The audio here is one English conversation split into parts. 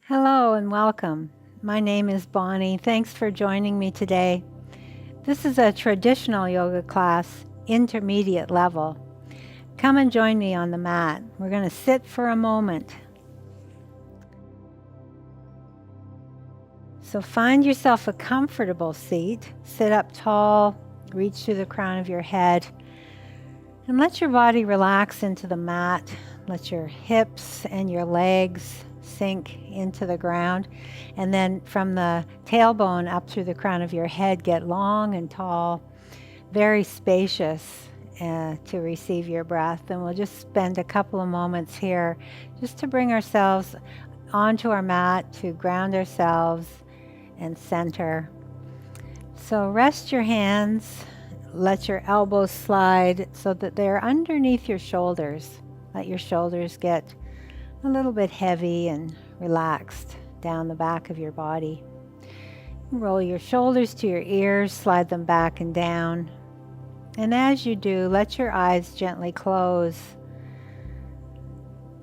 Hello and welcome. My name is Bonnie. Thanks for joining me today. This is a traditional yoga class, intermediate level. Come and join me on the mat. We're going to sit for a moment. So find yourself a comfortable seat. Sit up tall, reach through the crown of your head, and let your body relax into the mat. Let your hips and your legs sink into the ground, and then from the tailbone up through the crown of your head, get long and tall, very spacious to receive your breath. And we'll just spend a couple of moments here just to bring ourselves onto our mat, to ground ourselves and center. So rest your hands, let your elbows slide so that they're underneath your shoulders. Let your shoulders get a little bit heavy and relaxed down the back of your body. Roll your shoulders to your ears, slide them back and down. And as you do, let your eyes gently close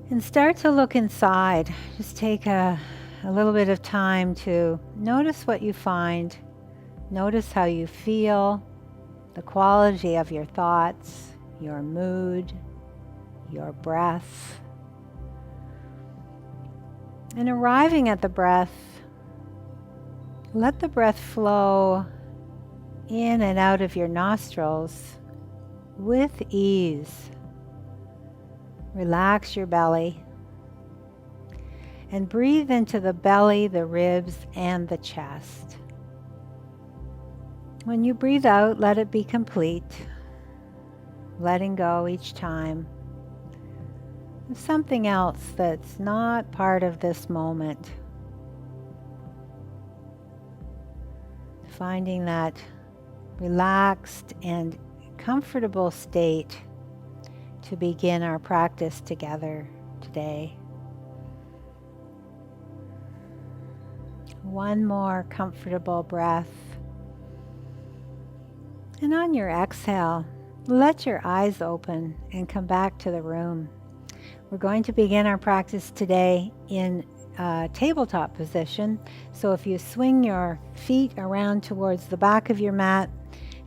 and start to look inside. Just take a little bit of time to notice what you find. Notice how you feel, the quality of your thoughts, your mood, your breath. And arriving at the breath, let the breath flow in and out of your nostrils with ease. Relax your belly and breathe into the belly, the ribs, and the chest. When you breathe out, let it be complete, letting go each time. Something else that's not part of this moment. Finding that relaxed and comfortable state to begin our practice together today. One more comfortable breath. And on your exhale, let your eyes open and come back to the room. We're going to begin our practice today in a tabletop position. So if you swing your feet around towards the back of your mat,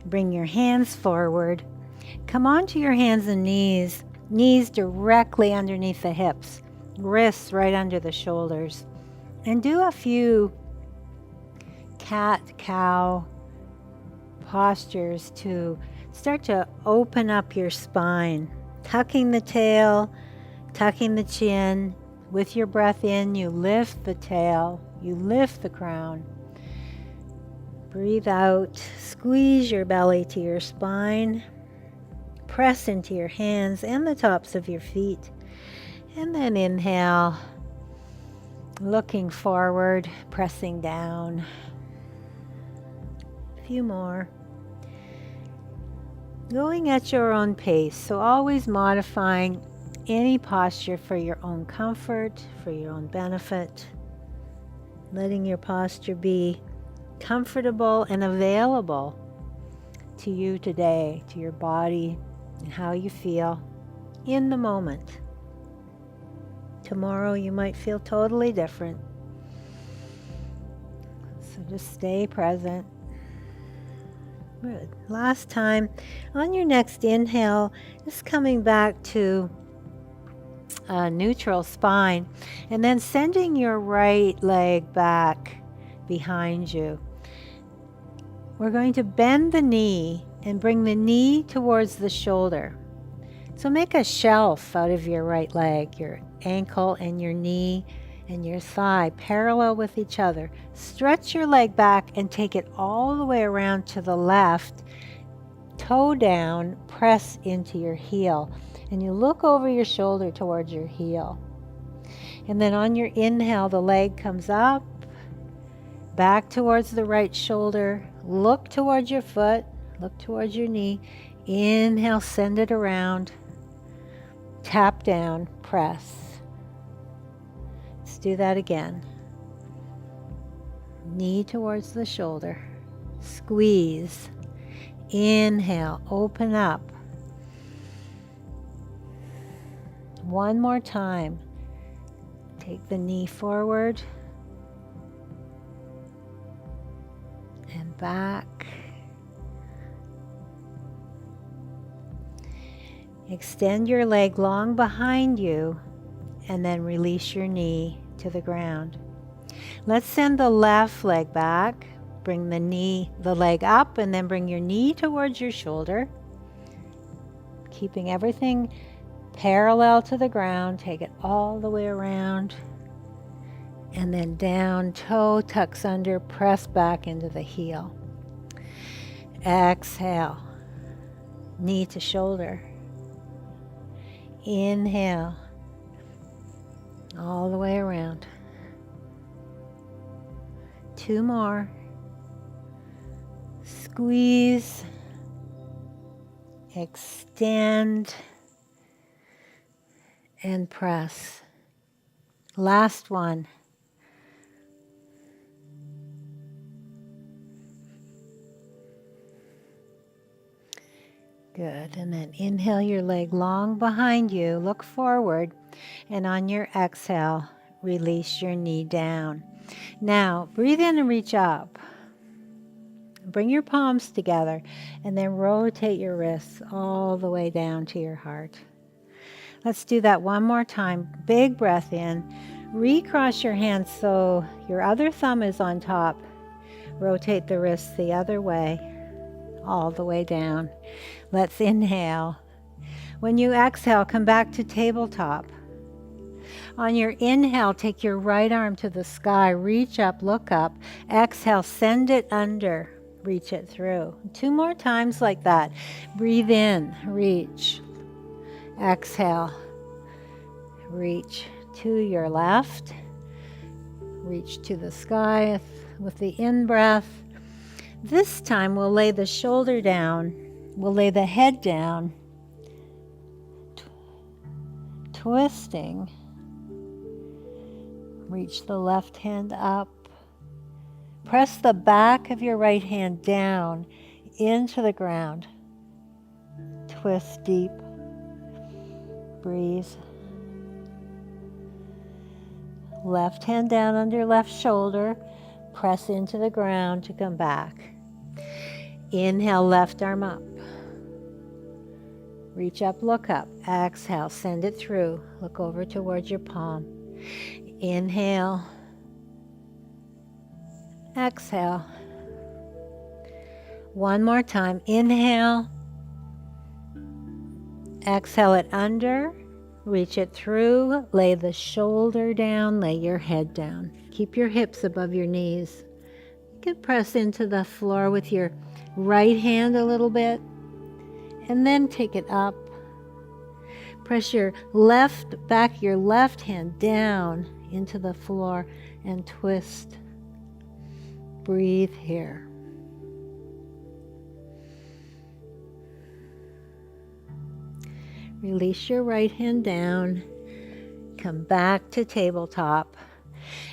bring your hands forward, come onto your hands and knees directly underneath the hips, wrists right under the shoulders, and do a few cat-cow postures to start to open up your spine, tucking the tail, tucking the chin. With your breath in, you lift the tail, you lift the crown. Breathe out, squeeze your belly to your spine, press into your hands and the tops of your feet. And then inhale, looking forward, pressing down. A few more. Going at your own pace, so always modifying any posture for your own comfort, for your own benefit. Letting your posture be comfortable and available to you today, to your body and how you feel in the moment. Tomorrow you might feel totally different. So just stay present. Good. Last time, on your next inhale, just coming back to a neutral spine, and then sending your right leg back behind you. We're going to bend the knee and bring the knee towards the shoulder. So make a shelf out of your right leg, your ankle and your knee and your thigh parallel with each other. Stretch your leg back and take it all the way around to the left. Toe down, press into your heel. And you look over your shoulder towards your heel. And then on your inhale, the leg comes up, back towards the right shoulder. Look towards your foot, look towards your knee. Inhale, send it around. Tap down, press. Let's do that again. Knee towards the shoulder. Squeeze. Inhale, open up. One more time. Take the knee forward, back. Extend your leg long behind you and then release your knee to the ground. Let's send the left leg back. Bring the leg up, and then bring your knee towards your shoulder. Keeping everything parallel to the ground. Take it all the way around. And then down, toe tucks under, press back into the heel. Exhale, knee to shoulder. Inhale, all the way around. 2 more. Squeeze, extend, and press. Last one. Good. And then inhale your leg long behind you. Look forward. And on your exhale, release your knee down. Now, breathe in and reach up. Bring your palms together and then rotate your wrists all the way down to your heart. Let's do that one more time. Big breath in. Recross your hands so your other thumb is on top. Rotate the wrists the other way, all the way down. Let's inhale. When you exhale, come back to tabletop. On your inhale, take your right arm to the sky. Reach up, look up. Exhale, send it under. Reach it through. 2 more times like that. Breathe in, reach. Exhale, reach to your left. Reach to the sky with the in-breath. This time we'll lay the shoulder down. We'll lay the head down. Twisting. Reach the left hand up. Press the back of your right hand down into the ground. Twist deep. Breathe. Left hand down under left shoulder. Press into the ground to come back. Inhale, left arm up. Reach up, look up. Exhale, send it through. Look over towards your palm. Inhale. Exhale. One more time. Inhale. Exhale it under. Reach it through. Lay the shoulder down. Lay your head down. Keep your hips above your knees. You can press into the floor with your right hand a little bit. And then take it up. Press your your left hand down into the floor and twist. Breathe here. Release your right hand down. Come back to tabletop.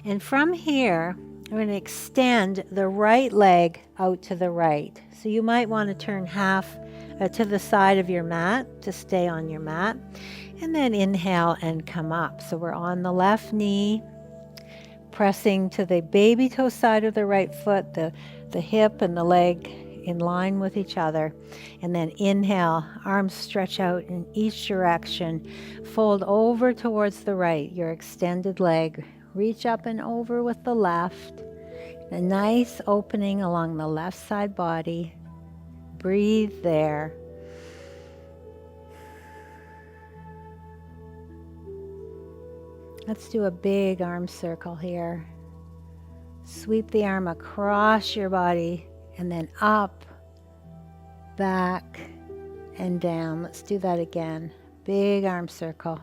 And from here, we're going to extend the right leg out to the right. So you might want to turn half to the side of your mat to stay on your mat. And then inhale and come up. So we're on the left knee, pressing to the baby toe side of the right foot, the hip and the leg in line with each other. And then inhale, arms stretch out in each direction. Fold over towards the right, your extended leg. Reach up and over with the left. A nice opening along the left side body. Breathe there. Let's do a big arm circle here. Sweep the arm across your body and then up, back, and down. Let's do that again. Big arm circle.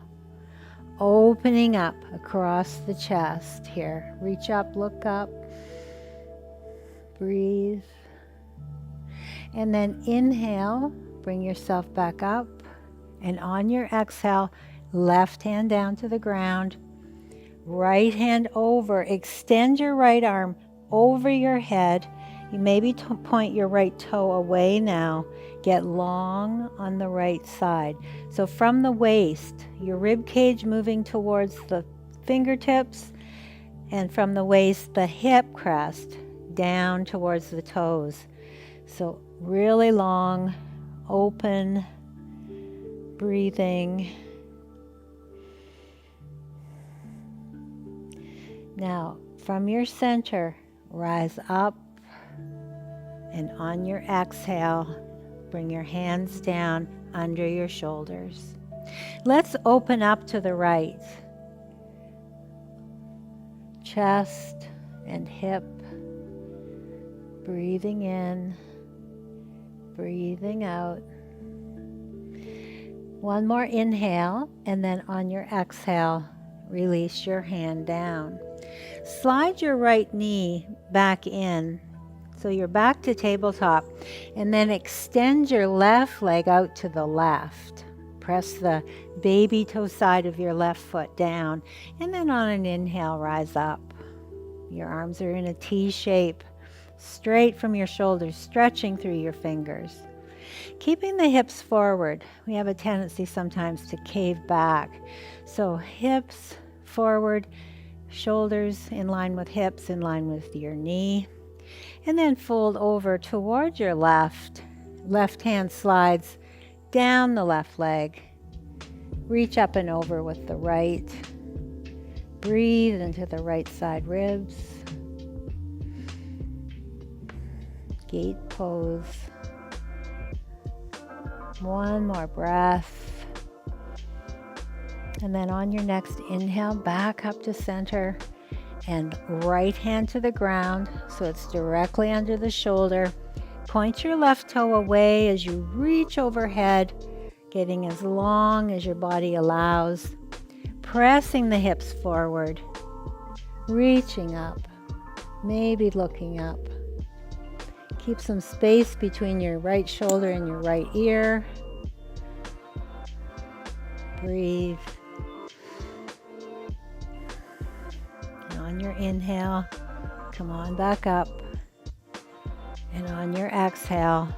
Opening up across the chest here. Reach up, look up. Breathe. And then inhale, bring yourself back up. And on your exhale, left hand down to the ground. Right hand over. Extend your right arm over your head. You maybe point your right toe away now. Get long on the right side. So from the waist, your rib cage moving towards the fingertips, and from the waist, the hip crest down towards the toes. So really long, open breathing. Now, from your center, rise up, and on your exhale, bring your hands down under your shoulders. Let's open up to the right. Chest and hip. Breathing in, breathing out. One more inhale, and then on your exhale, release your hand down. Slide your right knee back in. So you're back to tabletop, and then extend your left leg out to the left. Press the baby toe side of your left foot down, and then on an inhale, rise up. Your arms are in a T shape, straight from your shoulders, stretching through your fingers. Keeping the hips forward. We have a tendency sometimes to cave back. So hips forward, shoulders in line with hips, in line with your knee. And then fold over toward your left. Left hand slides down the left leg. Reach up and over with the right. Breathe into the right side ribs. Gate pose. One more breath. And then on your next inhale, back up to center and right hand to the ground so it's directly under the shoulder. Point your left toe away as you reach overhead, getting as long as your body allows. Pressing the hips forward, reaching up, maybe looking up. Keep some space between your right shoulder and your right ear. Breathe. And on your inhale, come on back up. And on your exhale,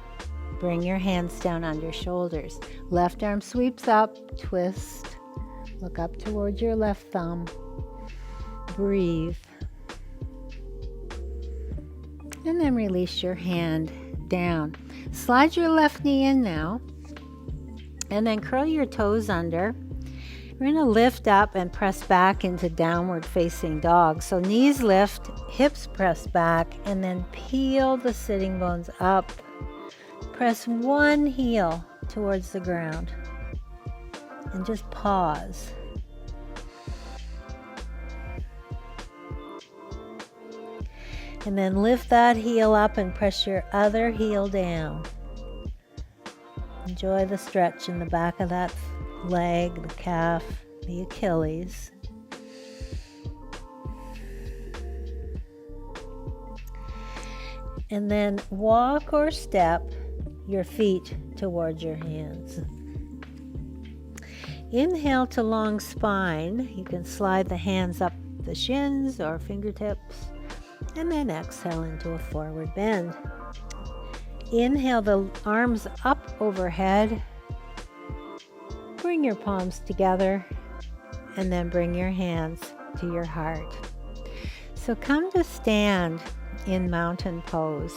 bring your hands down on your shoulders. Left arm sweeps up, twist. Look up towards your left thumb. Breathe. And then release your hand down. Slide your left knee in now. And then curl your toes under. We're going to lift up and press back into downward facing dog. So knees lift, hips press back, and then peel the sitting bones up. Press one heel towards the ground. And just pause. And then lift that heel up and press your other heel down. Enjoy the stretch in the back of that leg, the calf, the Achilles. And then walk or step your feet towards your hands. Inhale to long spine. You can slide the hands up the shins or fingertips. And then exhale into a forward bend. Inhale the arms up overhead. Bring your palms together and then bring your hands to your heart. So come to stand in mountain pose.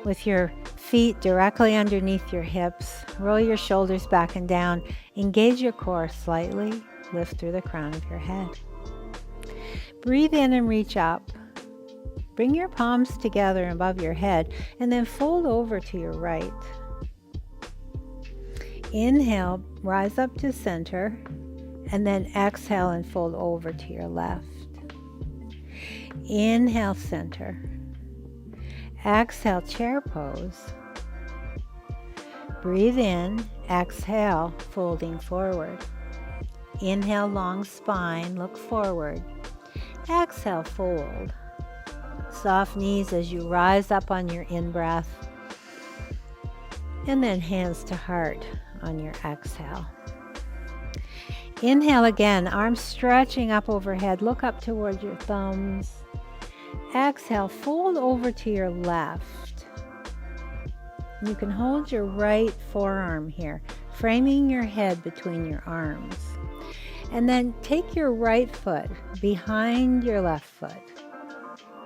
With your feet directly underneath your hips, roll your shoulders back and down. Engage your core slightly. Lift through the crown of your head. Breathe in and reach up. Bring your palms together above your head and then fold over to your right. Inhale, rise up to center, and then exhale and fold over to your left. Inhale, center. Exhale, chair pose. Breathe in, exhale, folding forward. Inhale, long spine, look forward. Exhale, fold. Soft knees as you rise up on your in-breath. And then hands to heart on your exhale. Inhale again, arms stretching up overhead. Look up towards your thumbs. Exhale, fold over to your left. You can hold your right forearm here, framing your head between your arms. And then take your right foot behind your left foot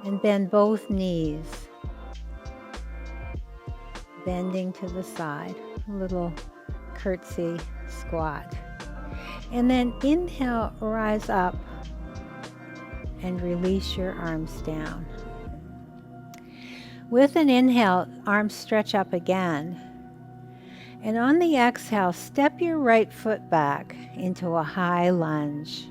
And bend both knees, bending to the side, a little curtsy squat. And then inhale, rise up and release your arms down. With an inhale, arms stretch up again. And on the exhale, step your right foot back into a high lunge.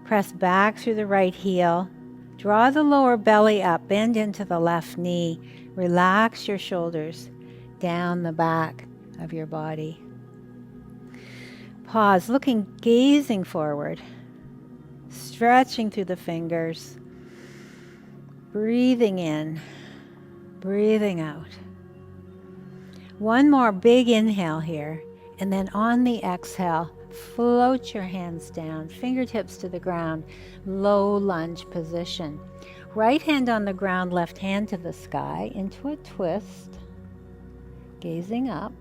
Press back through the right heel. Draw the lower belly up, bend into the left knee. Relax your shoulders down the back of your body. Pause, gazing forward, stretching through the fingers, breathing in, breathing out. One more big inhale here, and then on the exhale, float your hands down, fingertips to the ground, low lunge position. Right hand on the ground, left hand to the sky, into a twist, gazing up.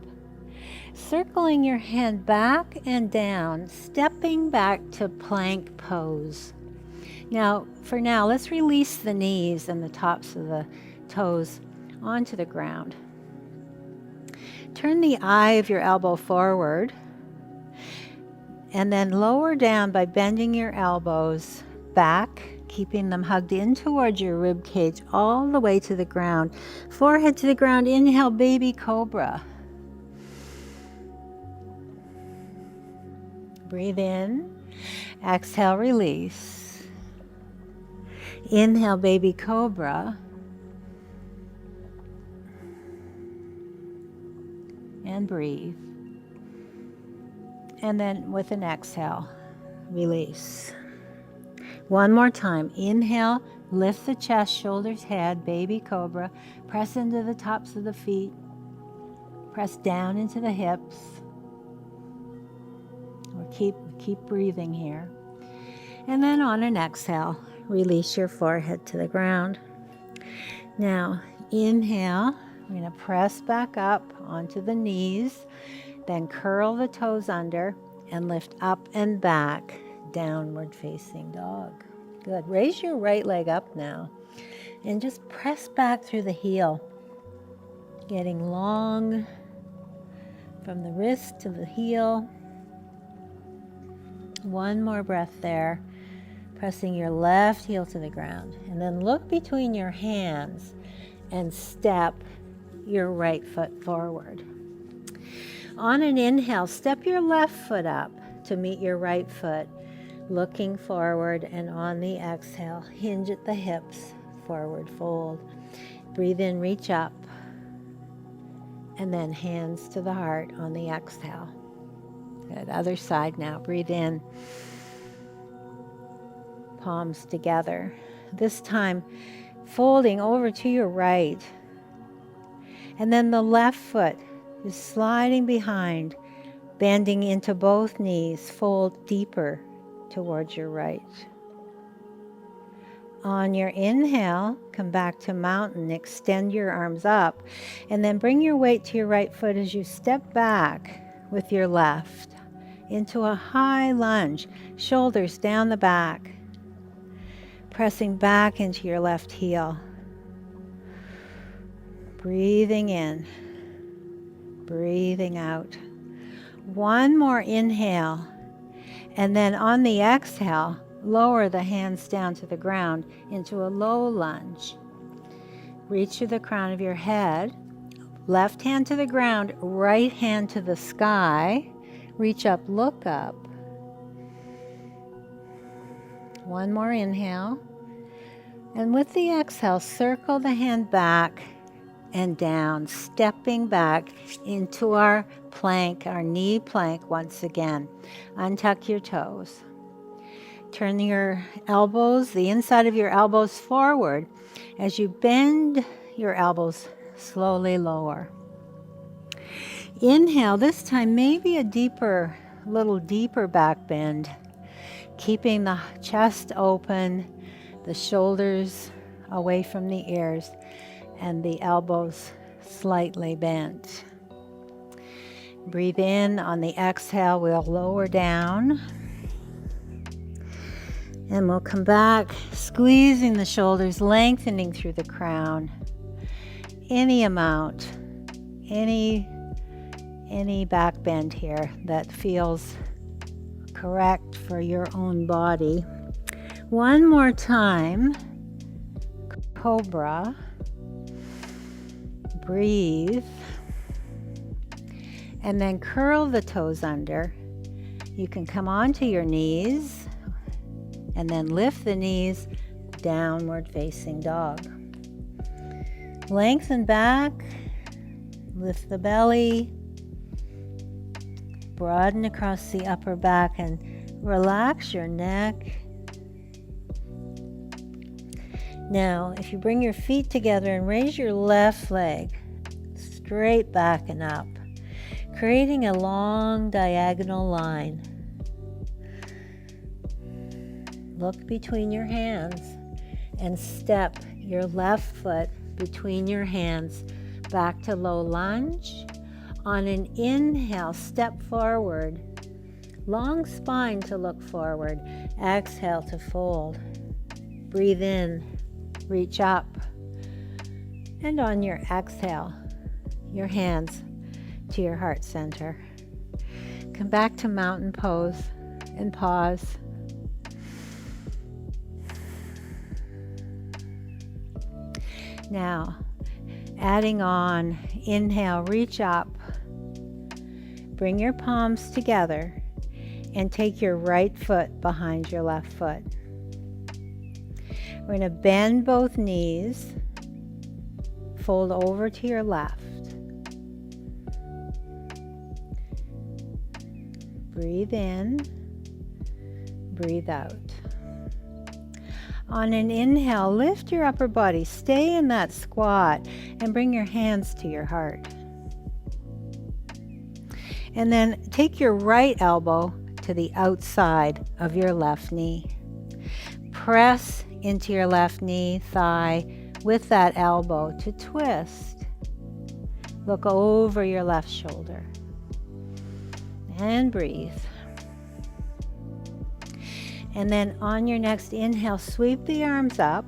Circling your hand back and down, stepping back to plank pose. Now, for now, let's release the knees and the tops of the toes onto the ground. Turn the eye of your elbow forward and then lower down by bending your elbows back, keeping them hugged in towards your rib cage all the way to the ground. Forehead to the ground, inhale, baby cobra. Breathe in, exhale, release. Inhale, baby cobra. And breathe. And then with an exhale, release. One more time. Inhale, lift the chest, shoulders, head, baby cobra. Press into the tops of the feet. Press down into the hips. Or keep breathing here. And then on an exhale, release your forehead to the ground. Now, inhale. We're going to press back up onto the knees, then curl the toes under and lift up and back, downward facing dog. Good. Raise your right leg up now and just press back through the heel, getting long from the wrist to the heel. One more breath there, pressing your left heel to the ground, and then look between your hands and step your right foot forward. On an inhale, step your left foot up to meet your right foot, looking forward, and on the exhale, hinge at the hips, forward fold. Breathe in, reach up, and then hands to the heart on the exhale. Good. Other side now. Breathe in, palms together. This time, folding over to your right. And then the left foot is sliding behind, bending into both knees, fold deeper towards your right. On your inhale, come back to mountain, extend your arms up, and then bring your weight to your right foot as you step back with your left into a high lunge, shoulders down the back, pressing back into your left heel. Breathing in, breathing out. One more inhale, and then on the exhale, lower the hands down to the ground into a low lunge. Reach to the crown of your head, left hand to the ground, right hand to the sky. Reach up, look up. One more inhale, and with the exhale, circle the hand back and down, stepping back into our plank, our knee plank once again. Untuck your toes. Turn your elbows, the inside of your elbows forward as you bend your elbows slowly lower. Inhale, this time maybe a little deeper back bend, keeping the chest open, the shoulders away from the ears, and the elbows slightly bent. Breathe in. On the exhale, we'll lower down. And we'll come back, squeezing the shoulders, lengthening through the crown. Any amount, any back bend here that feels correct for your own body. One more time. Cobra. Breathe. And then curl the toes under. You can come onto your knees and then lift the knees, downward facing dog. Lengthen back, lift the belly, broaden across the upper back and relax your neck. Now, if you bring your feet together and raise your left leg straight back and up, creating a long diagonal line. Look between your hands and step your left foot between your hands back to low lunge. On an inhale, step forward. Long spine to look forward. Exhale to fold. Breathe in, reach up. And on your exhale, your hands to your heart center. Come back to mountain pose and pause. Now, adding on, inhale, reach up. Bring your palms together and take your right foot behind your left foot. We're going to bend both knees, fold over to your left. Breathe in, breathe out. On an inhale, lift your upper body, stay in that squat, and bring your hands to your heart. And then take your right elbow to the outside of your left knee. Press into your left knee, thigh, with that elbow to twist. Look over your left shoulder. And breathe. And then on your next inhale, sweep the arms up,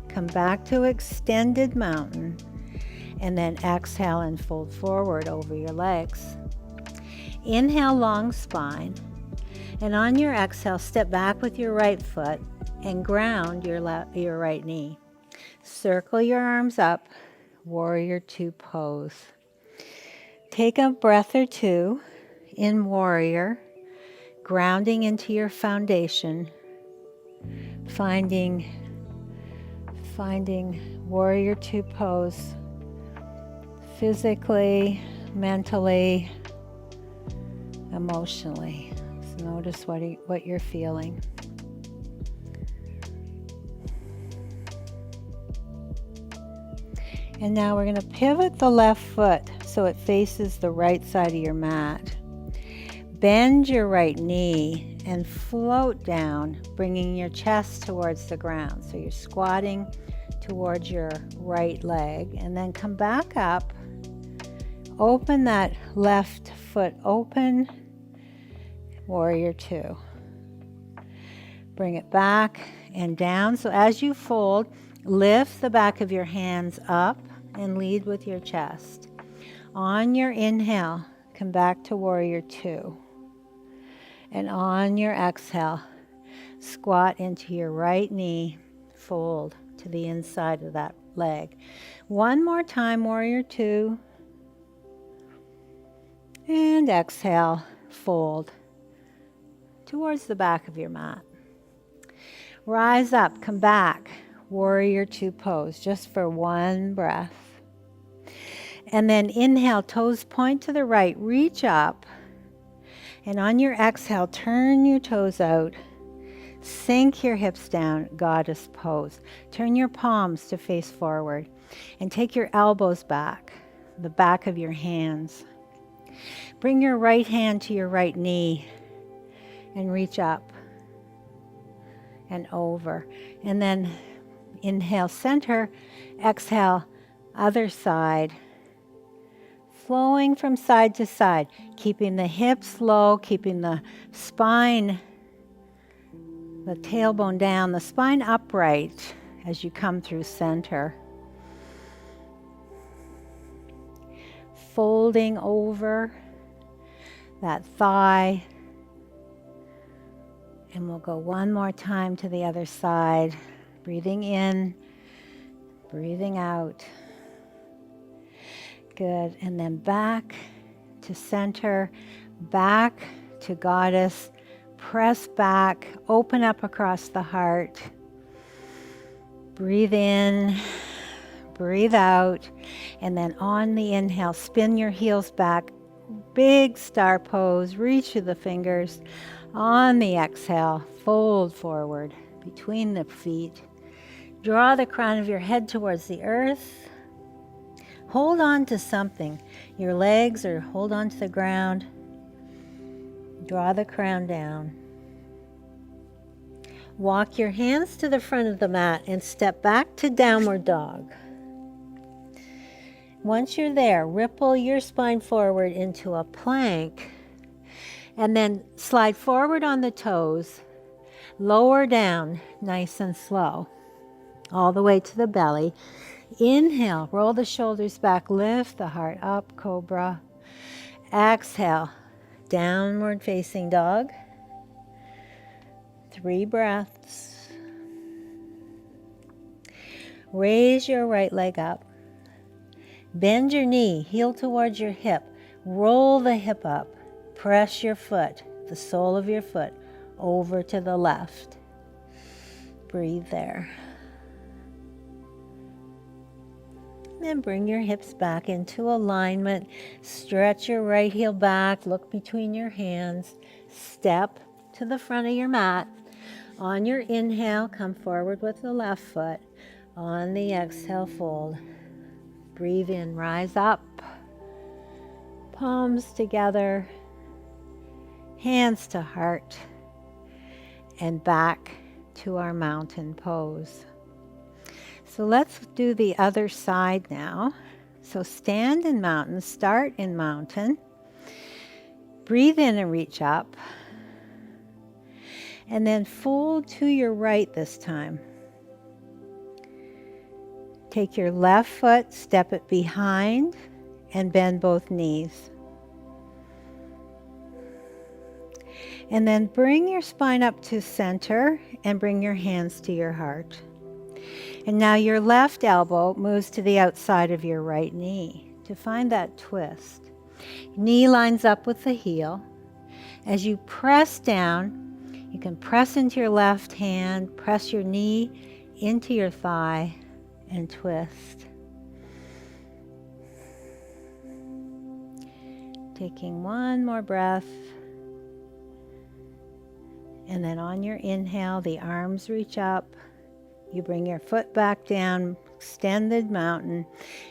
come back to extended mountain, and then exhale and fold forward over your legs. Inhale, long spine, and on your exhale, step back with your right foot and ground your right knee. Circle your arms up, warrior two pose. Take a breath or two in warrior, grounding into your foundation, finding warrior two pose physically, mentally, emotionally. So notice what you're feeling. And now we're going to pivot the left foot so it faces the right side of your mat. Bend your right knee and float down, bringing your chest towards the ground. So you're squatting towards your right leg, and then come back up. Open that left foot open, warrior two. Bring it back and down. So as you fold, lift the back of your hands up and lead with your chest. On your inhale, come back to warrior two. And on your exhale, squat into your right knee, fold to the inside of that leg. One more time, warrior two. And exhale, fold towards the back of your mat. Rise up, come back, warrior two pose, just for one breath. And then inhale, toes point to the right, reach up. And on your exhale, turn your toes out. Sink your hips down, goddess pose. Turn your palms to face forward. And take your elbows back, the back of your hands. Bring your right hand to your right knee and reach up and over. And then inhale, center. Exhale, other side. Flowing from side to side, keeping the hips low, keeping the spine the tailbone down, the spine upright as you come through center. Folding over that thigh. And we'll go one more time to the other side. Breathing in, breathing out. Good. And then back to center, back to goddess. Press back, open up across the heart. Breathe in, breathe out. And then on the inhale, spin your heels back. Big star pose, reach through the fingers. On the exhale, fold forward between the feet. Draw the crown of your head towards the earth. Hold on to something, your legs, or hold on to the ground. Draw the crown down. Walk your hands to the front of the mat and step back to downward dog. Once you're there, ripple your spine forward into a plank and then slide forward on the toes, lower down nice and slow, all the way to the belly. Inhale, roll the shoulders back, lift the heart up, cobra. Exhale, downward facing dog. 3 breaths. Raise your right leg up. Bend your knee, heel towards your hip. Roll the hip up. Press your foot, the sole of your foot, over to the left. Breathe there. Then bring your hips back into alignment. Stretch your right heel back. Look between your hands. Step to the front of your mat. On your inhale, come forward with the left foot. On the exhale, fold. Breathe in, rise up. Palms together. Hands to heart. And back to our mountain pose. So let's do the other side now. So stand in mountain, start in mountain. Breathe in and reach up. And then fold to your right this time. Take your left foot, step it behind, and bend both knees. And then bring your spine up to center and bring your hands to your heart. And now your left elbow moves to the outside of your right knee to find that twist. Knee lines up with the heel. As you press down, you can press into your left hand, press your knee into your thigh, and twist. Taking one more breath. And then on your inhale, the arms reach up. You bring your foot back down, extended mountain,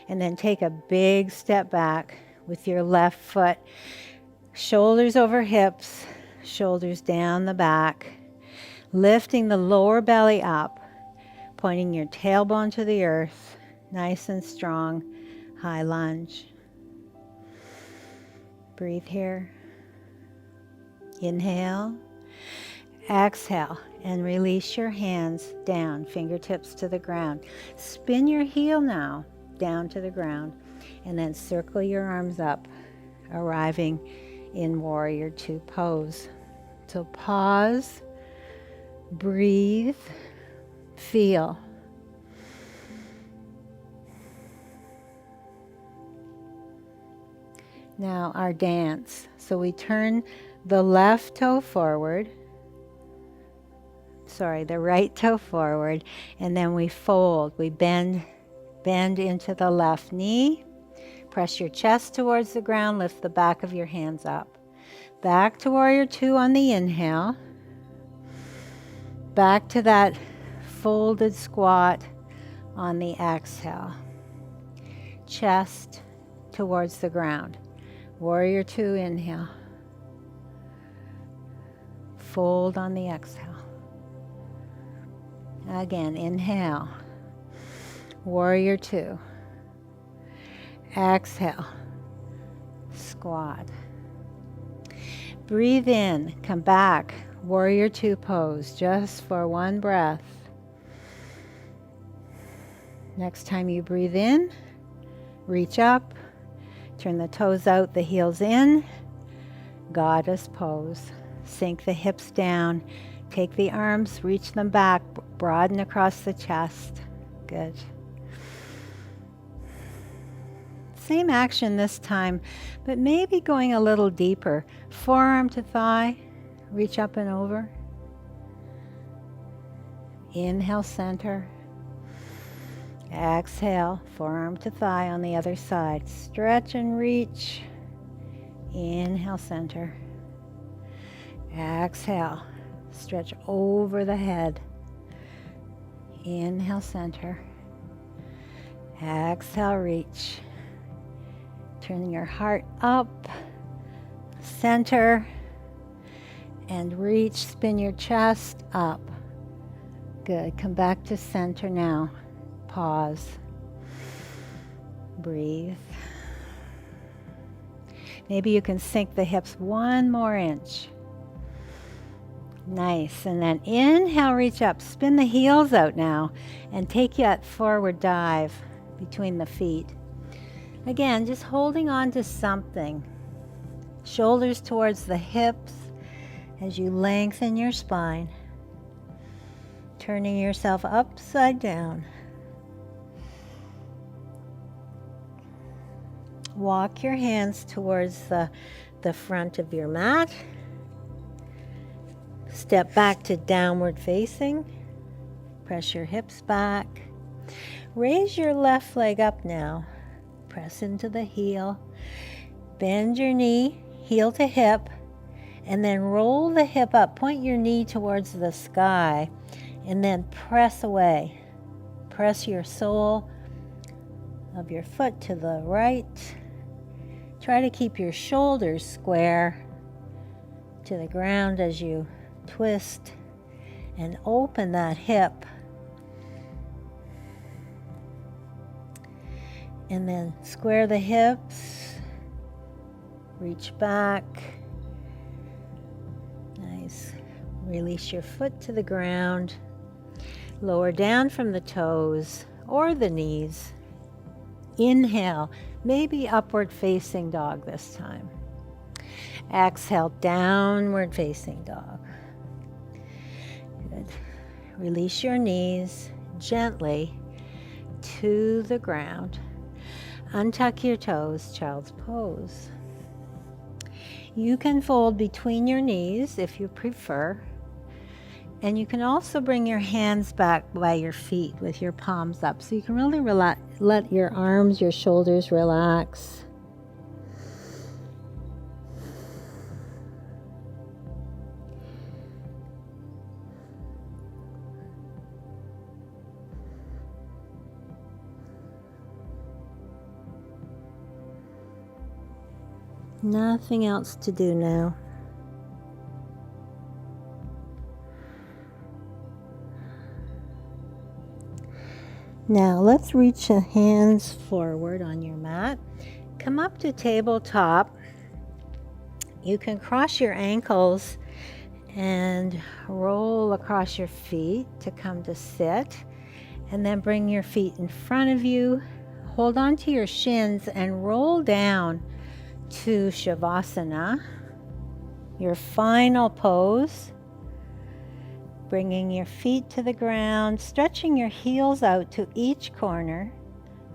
and then take a big step back with your left foot. Shoulders over hips, shoulders down the back, lifting the lower belly up, pointing your tailbone to the earth, nice and strong, high lunge. Breathe here. Inhale. Exhale and release your hands down, fingertips to the ground. Spin your heel now down to the ground and then circle your arms up, arriving in Warrior Two pose. So pause, breathe, feel. Now our dance. So we turn the left toe forward. The right toe forward, and then we fold. We bend into the left knee. Press your chest towards the ground. Lift the back of your hands up. Back to Warrior Two on the inhale. Back to that folded squat on the exhale. Chest towards the ground. Warrior Two, inhale. Fold on the exhale. Again, inhale. Warrior Two. Exhale. Squat. Breathe in, come back. Warrior Two pose, just for one breath. Next time you breathe in, reach up, turn the toes out, the heels in, goddess pose. Sink the hips down, take the arms, reach them back, broaden across the chest. Good. Same action this time, but maybe going a little deeper. Forearm to thigh, reach up and over. Inhale, center. Exhale, forearm to thigh on the other side. Stretch and reach. Inhale, center. Exhale, stretch over the head. Inhale, center. Exhale, reach. Turning your heart up, center, and reach. Spin your chest up. Good. Come back to center now. Pause. Breathe. Maybe you can sink the hips one more inch. Nice. And then inhale, reach up. Spin the heels out now and take that forward dive between the feet. Again, just holding on to something. Shoulders towards the hips as you lengthen your spine. Turning yourself upside down. Walk your hands towards the front of your mat. Step back to downward facing. Press your hips back. Raise your left leg up now. Press into the heel. Bend your knee, heel to hip, and then roll the hip up. Point your knee towards the sky, and then press away. Press your sole of your foot to the right. Try to keep your shoulders square to the ground as you twist and open that hip. And then square the hips, reach back. Nice. Release your foot to the ground. Lower down from the toes or the knees. Inhale, maybe upward facing dog this time. Exhale, downward facing dog. Good. Release your knees gently to the ground. Untuck your toes, child's pose. You can fold between your knees if you prefer. And you can also bring your hands back by your feet with your palms up. So you can really let your arms, your shoulders relax. Nothing else to do now. Now let's reach the hands forward on your mat. Come up to tabletop. You can cross your ankles and roll across your feet to come to sit. And then bring your feet in front of you. Hold on to your shins and roll down to Shavasana, your final pose. Bringing your feet to the ground, stretching your heels out to each corner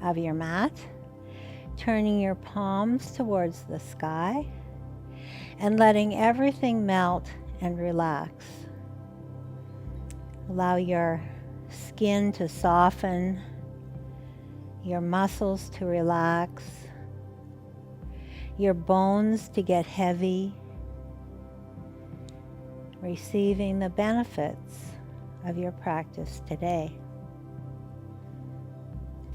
of your mat, turning your palms towards the sky, and letting everything melt and relax. Allow your skin to soften, your muscles to relax, your bones to get heavy, receiving the benefits of your practice today.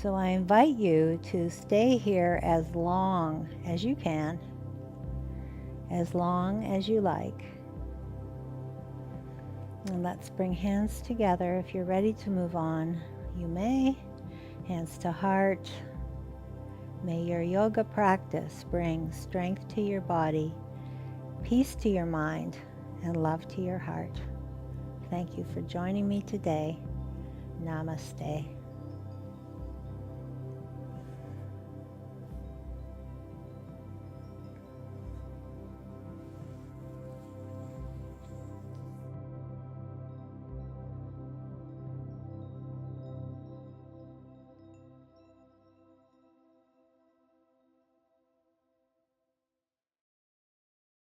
So I invite you to stay here as long as you can, as long as you like. And let's bring hands together. If you're ready to move on, you may. Hands to heart. May your yoga practice bring strength to your body, peace to your mind, and love to your heart. Thank you for joining me today. Namaste.